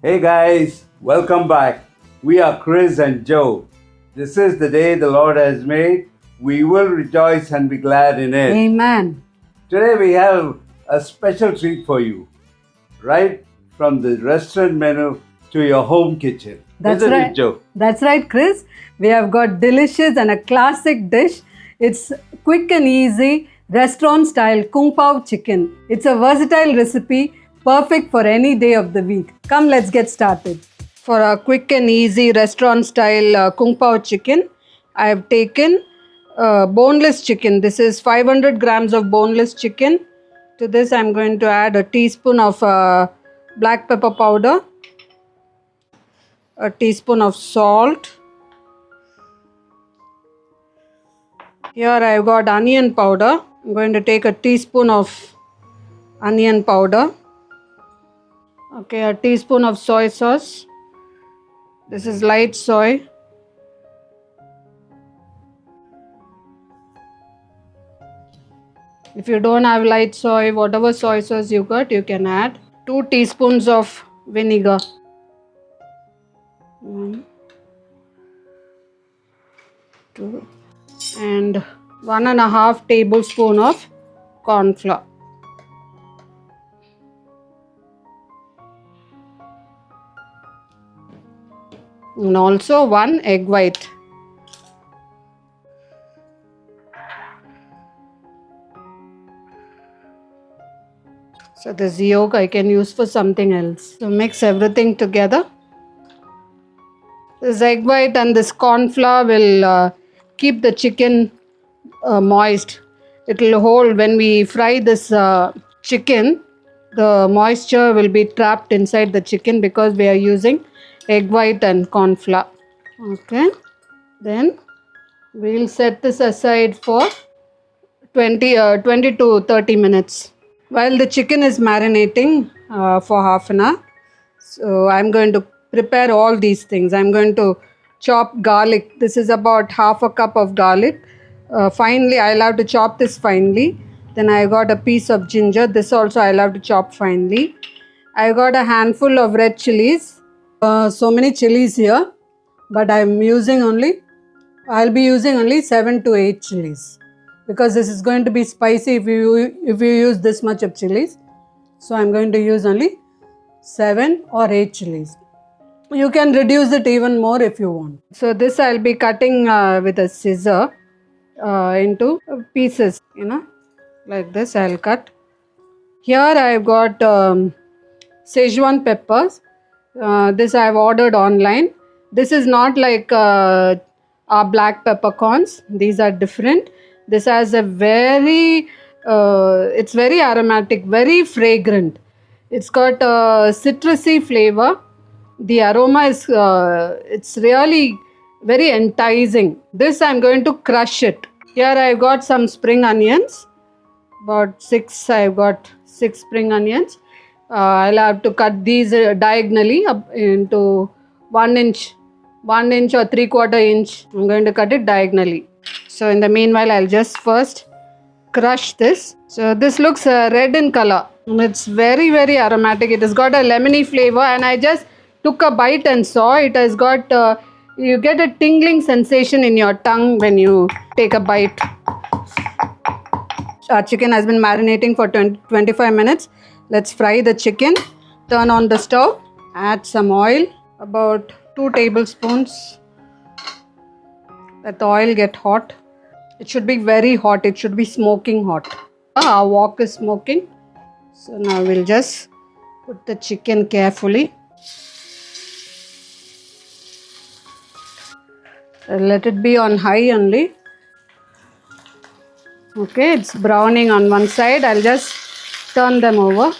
Hey guys, welcome back. We are Chris and Joe. This is the day the Lord has made. We will rejoice and be glad in it. Amen. Today we have a special treat for you, right from the restaurant menu to your home kitchen. That's Isn't right. it, Joe? That's right, Chris. We have got delicious and a classic dish. It's quick and easy, restaurant style Kung Pao chicken. It's a versatile recipe, perfect for any day of the week. Come, let's get started. For a quick and easy restaurant style Kung Pao chicken, I have taken boneless chicken. This is 500 grams of boneless chicken. To this, I'm going to add a teaspoon of black pepper powder, a teaspoon of salt. Here I've got onion powder. I'm going to take a teaspoon of onion powder. Okay, a teaspoon of soy sauce. This is light soy. If you don't have light soy, whatever soy sauce you got, you can add. 2 teaspoons of vinegar. 1, 2, and 1.5 tablespoon of corn flour. And also 1 egg white. So this yolk I can use for something else. So mix everything together. This egg white and this corn flour will keep the chicken moist. It will hold when we fry this chicken. The moisture will be trapped inside the chicken because we are using egg white and corn flour. Okay. Then we'll set this aside for 20 to 30 minutes. While the chicken is marinating for half an hour, so I'm going to prepare all these things. I'm going to chop garlic. This is about half a cup of garlic. Finely, I'll have to chop this finely. Then I got a piece of ginger. This also I'll have to chop finely. I got a handful of red chilies. So many chilies here, but I'll be using only 7 to 8 chilies because this is going to be spicy if you use this much of chilies. So I'm going to use only 7 or 8 chilies. You can reduce it even more if you want. So this I'll be cutting with a scissor into pieces, like this I'll cut. Here I've got Szechuan peppers. This I've ordered online. This is not like our black peppercorns. These are different. This has a it's very aromatic, very fragrant. It's got a citrusy flavor. The aroma is, it's really very enticing. This I'm going to crush it. Here I've got some spring onions. I've got 6 spring onions. I'll have to cut these diagonally up into 1 inch or 3/4 inch. I'm going to cut it diagonally. So in the meanwhile, I'll just first crush this. So this looks red in color. It's very, very aromatic. It has got a lemony flavor, and I just took a bite and saw it has got, you get a tingling sensation in your tongue when you take a bite. Our chicken has been marinating for 25 minutes. Let's fry the chicken. Turn on the stove. Add some oil, about 2 tablespoons. Let the oil get hot. It should be very hot. It should be smoking hot. Our wok is smoking. So now we'll just put the chicken carefully. Let it be on high only. Okay, it's browning on one side. I'll just turn them over.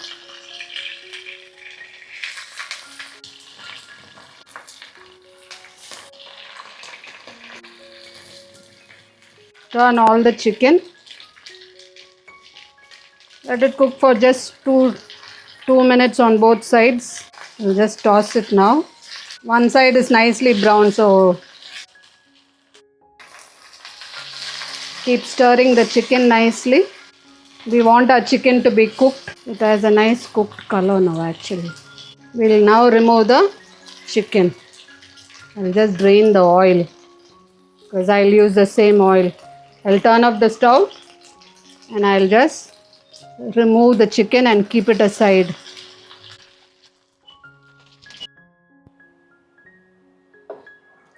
Turn all the chicken. Let it cook for just 2 minutes on both sides. We'll just toss it now. One side is nicely brown, so keep stirring the chicken nicely. We want our chicken to be cooked. It has a nice cooked color now actually. We'll now remove the chicken. I'll just drain the oil because I'll use the same oil. I'll turn off the stove and I'll just remove the chicken and keep it aside.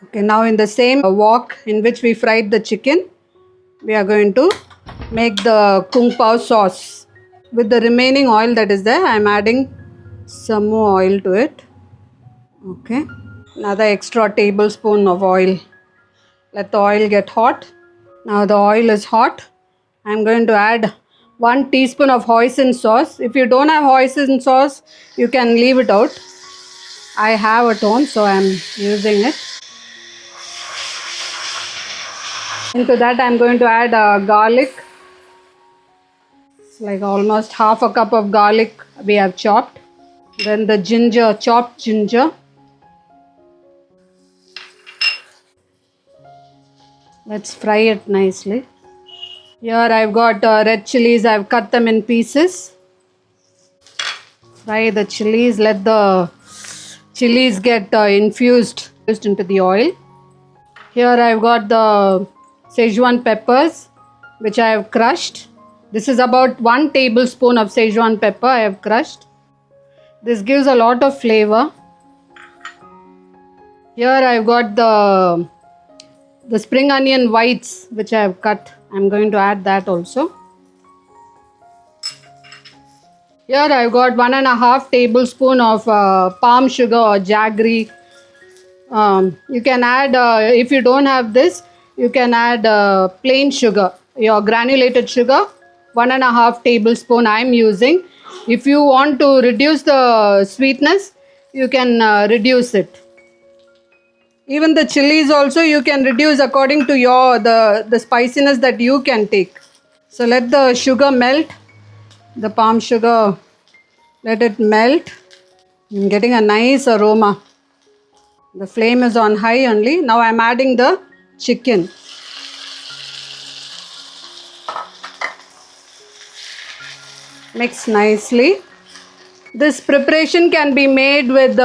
Okay, now in the same wok in which we fried the chicken, we are going to make the kung pao sauce. With the remaining oil that is there, I am adding some more oil to it. Okay, another extra tablespoon of oil. Let the oil get hot. Now the oil is hot. I am going to add 1 teaspoon of hoisin sauce. If you don't have hoisin sauce, you can leave it out. I have at home, so I am using it. Into that I am going to add garlic. It's like almost half a cup of garlic we have chopped. Then the ginger, chopped ginger. Let's fry it nicely. Here I've got red chilies. I've cut them in pieces. Fry the chilies. Let the chilies get infused into the oil. Here I've got the Szechuan peppers, which I have crushed. This is about 1 tablespoon of Szechuan pepper I have crushed. This gives a lot of flavor. Here I've got the spring onion whites, which I have cut. I'm going to add that also. Here I've got 1.5 tablespoon of palm sugar or jaggery. You can add, if you don't have this, you can add plain sugar, your granulated sugar, 1.5 tablespoon I'm using. If you want to reduce the sweetness, you can reduce it. Even the chilies also you can reduce according to the spiciness that you can take. So let the sugar melt, the palm sugar, let it melt. I'm getting a nice aroma. The flame is on high only. Now I'm adding the chicken. Mix nicely. This preparation can be made with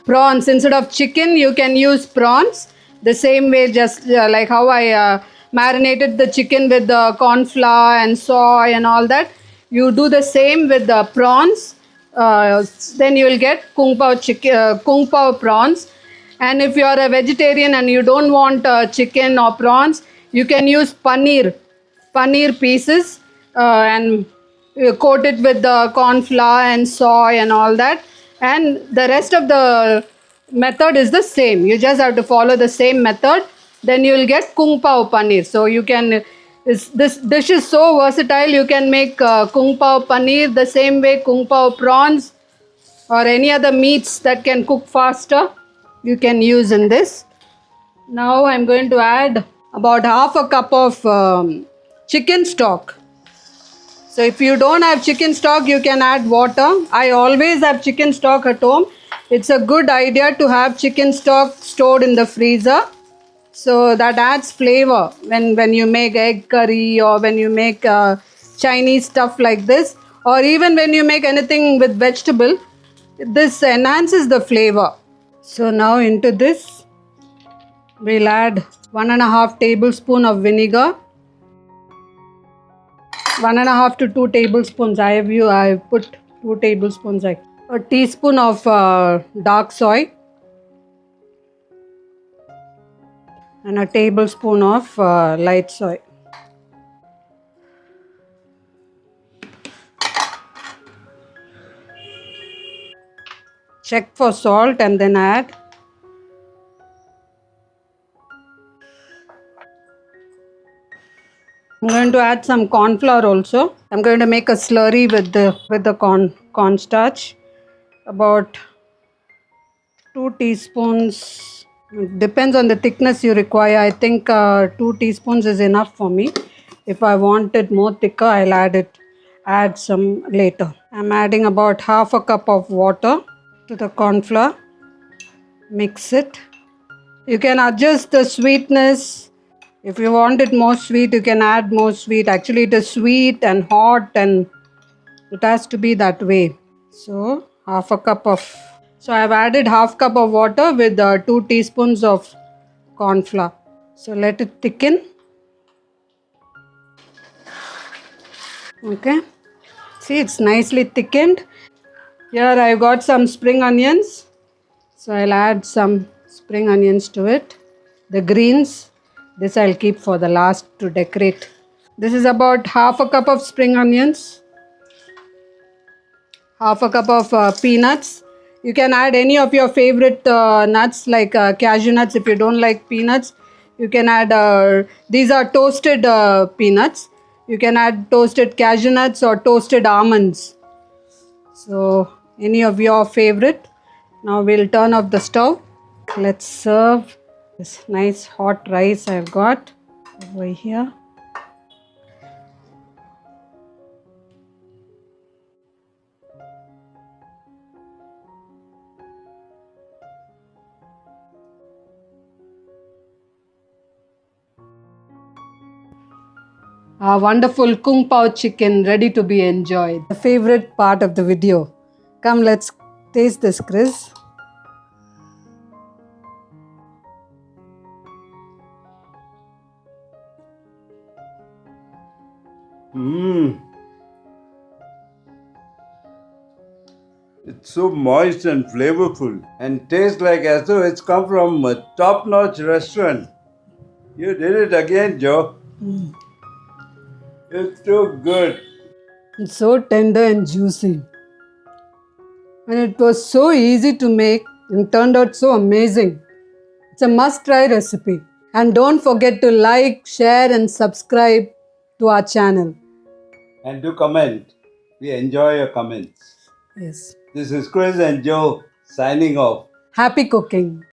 prawns. Instead of chicken, you can use prawns. The same way, just like how I marinated the chicken with the corn flour and soy and all that. You do the same with the prawns. Then you will get kung pao prawns. And if you are a vegetarian and you don't want chicken or prawns, you can use paneer pieces and coat it with the corn flour and soy and all that, and the rest of the method is the same. You just have to follow the same method, then you will get kung pao paneer. So you can, this dish is so versatile. You can make kung pao paneer the same way, kung pao prawns or any other meats that can cook faster, you can use in this. Now I'm going to add about half a cup of chicken stock. So if you don't have chicken stock, you can add water. I always have chicken stock at home. It's a good idea to have chicken stock stored in the freezer. So that adds flavor when you make egg curry or when you make Chinese stuff like this, or even when you make anything with vegetable, this enhances the flavor. So now into this, we'll add 1.5 tablespoon of vinegar. 1.5 to 2 tablespoons. I have put 2 tablespoons. A teaspoon of dark soy and a tablespoon of light soy. Check for salt and then add. I'm going to add some corn flour also. I'm going to make a slurry with the cornstarch. About 2 teaspoons. It depends on the thickness you require. I think 2 teaspoons is enough for me. If I want it more thicker, I'll add some later. I'm adding about half a cup of water to the corn flour. Mix it. You can adjust the sweetness. If you want it more sweet, you can add more sweet. Actually, it is sweet and hot and it has to be that way. So, half a cup of So I've added half cup of water with 2 teaspoons of corn flour. So let it thicken. Okay. See, it's nicely thickened. Here I've got some spring onions. So I'll add some spring onions to it. The greens, this I'll keep for the last to decorate. This is about half a cup of spring onions, half a cup of peanuts. You can add any of your favorite nuts like cashew nuts. If you don't like peanuts, you can add, these are toasted peanuts. You can add toasted cashew nuts or toasted almonds. So any of your favorite. Now we'll turn off the stove. Let's serve this nice hot rice I've got over here. Our wonderful Kung Pao chicken ready to be enjoyed. The favorite part of the video. Come, let's taste this, Chris. Mmm. It's so moist and flavorful and tastes like as though it's come from a top-notch restaurant. You did it again, Joe. It's too good. It's so tender and juicy. And it was so easy to make and turned out so amazing. It's a must-try recipe. And don't forget to like, share and subscribe to our channel. And do comment. We enjoy your comments. Yes. This is Chris and Joe signing off. Happy cooking.